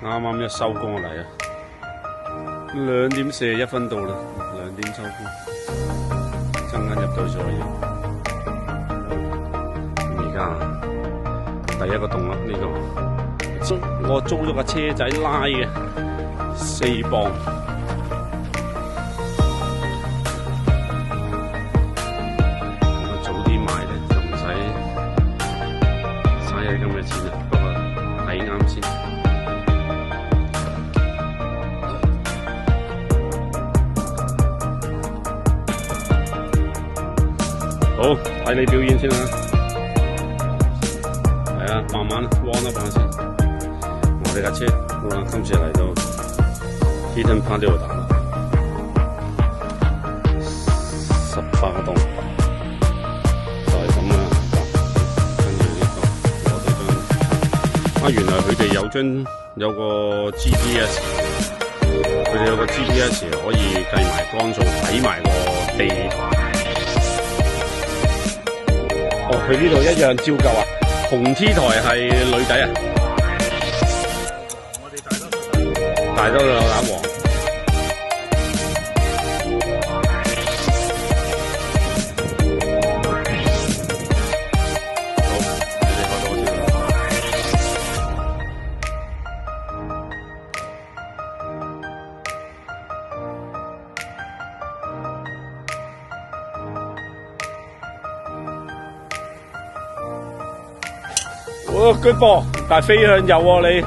啱啱一收工嚟啊，2點41分到啦，2點收工，陣間入到咗要。而家第一個洞啦，呢個我租咗架車仔拉嘅，4磅。早啲買咧就唔使嘥咁嘅錢啦，不過睇啱先。好，睇你表演先啦。係啊，慢慢 warm up 下先。我哋架車好啦，今次嚟到 Hidden Park 呢度打啦，18個洞，就係咁啦。跟住呢個攞到張，原來佢哋有個 GPS， 佢哋有個 GPS 可以計埋光數，睇埋個地盤。哦，佢呢度一樣照舊啊！紅 T 台係女仔啊，我哋大多數打黃。好，你哋開到我先啦。good ball， 但係飛向右喎你，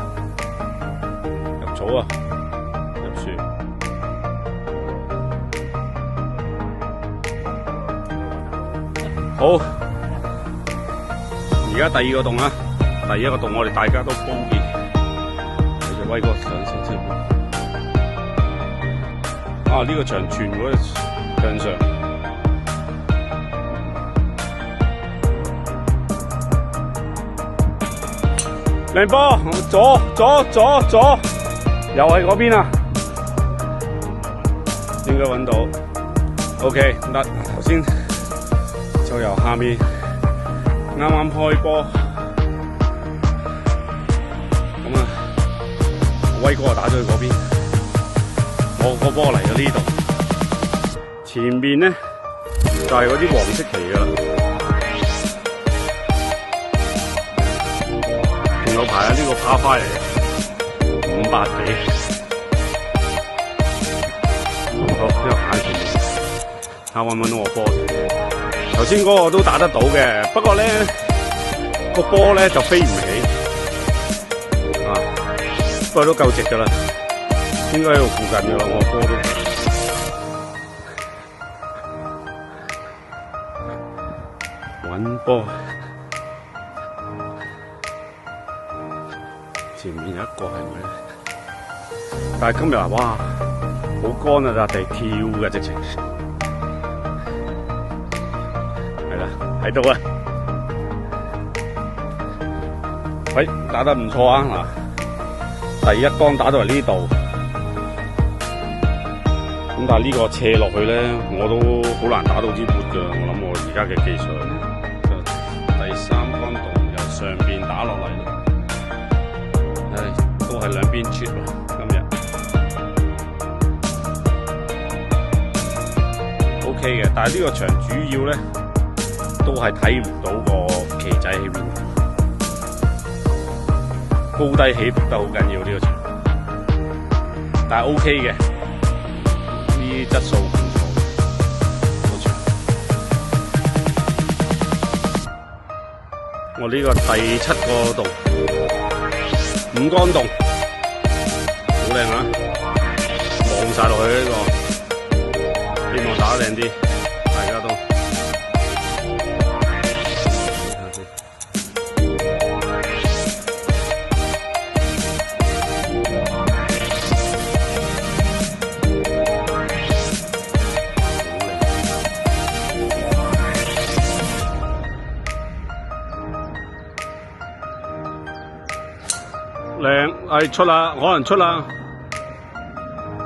入草啊，入樹。好，而家第二個洞啦，第一個洞我哋大家都煲熱，你隻威哥上先先。啊，呢個場全部向上。靚波，左，又係嗰邊啊，應該揾到。OK， 得，頭先就由下面啱啱開波，咁啊，威哥打咗去嗰邊，我個波嚟到呢度，前面咧就係嗰啲黃色旗噶啦。有排啊！呢個趴花嚟嘅，500幾。好，呢個眼前面，睇下揾唔揾到我波先。頭先嗰個都打得到嘅，不過咧個波咧就飛唔起。啊，不過都夠直㗎啦，應該喺度附近㗎啦，我波都揾波。前面有一個係咪咧？但係今日哇，好乾啊！笪地跳嘅直情，係啦，喺度啊！喂，打得唔錯啊！嗱，第一桿打到嚟呢度，咁但係呢個斜落去咧，我都好難打到支撥㗎。我諗我而家嘅技術，就第3桿洞由上邊打落嚟。都係兩邊切喎，今日 OK 嘅，但係呢個場主要咧都係睇唔到個旗仔喺邊，高低起伏得好緊要呢個場，但係 OK 嘅，呢質素唔錯個場。我呢個第7個洞。5桿洞，好靚啊！望晒落去呢個，希望打得靚啲，大家都。靚，係出啦，可能出啦，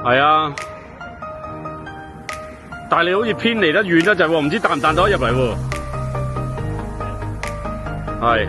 係啊，但係你好似偏離得遠得滯喎，唔知彈唔彈到入嚟喎，係。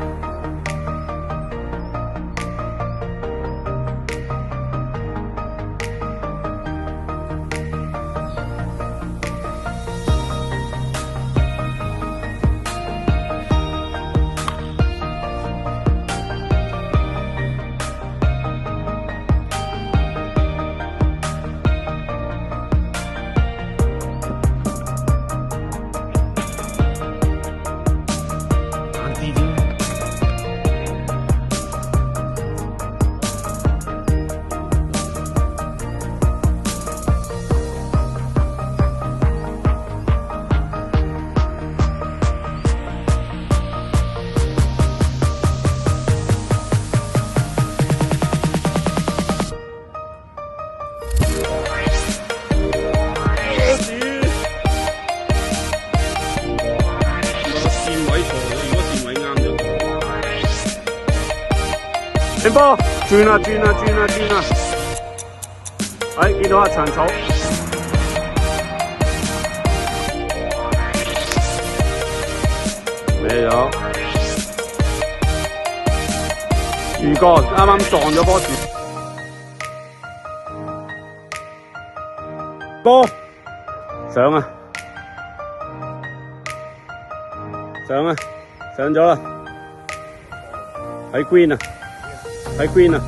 停波，轉啦轉啦轉啦轉啦！哎，見到啊長草，歪咗，樹幹啱啱撞咗棵樹，波上啊上啊上咗啦！喺 green 啊，喺 green 啊！